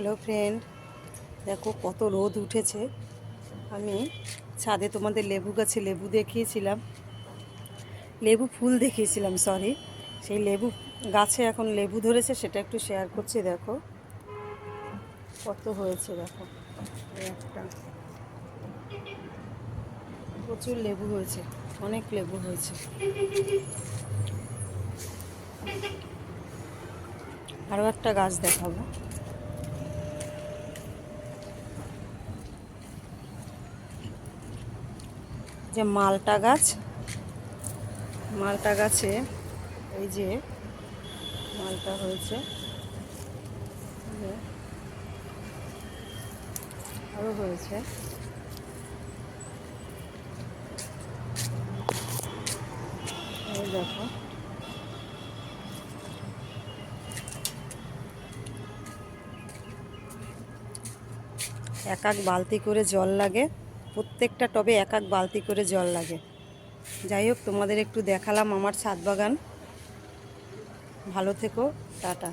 Hello friend, দেখো কত রোদ উঠেছে। আমি ছাদে তোমাদের লেবু গাছে লেবু দেখিয়েছিলাম, লেবু ফুল দেখিয়েছিলাম সরি। সেই লেবু গাছে এখন লেবু ধরেছে, সেটা একটু শেয়ার করছি। দেখো কত হয়েছে, দেখো এই একটা প্রচুর লেবু হয়েছে, অনেক লেবু হয়েছে। আরও একটা গাছ দেখাবো, যে মালটা গাছ। মালটা গাছে এই যে মালটা হয়েছে, আরও হয়েছে। এই দেখো এক এক বালতি করে জল লাগে, প্রত্যেকটা টবে এক এক বালতি করে জল লাগে। যাই হোক, তোমাদের একটু দেখালাম আমার ছাদ বাগান। ভালো থেকো, টাটা।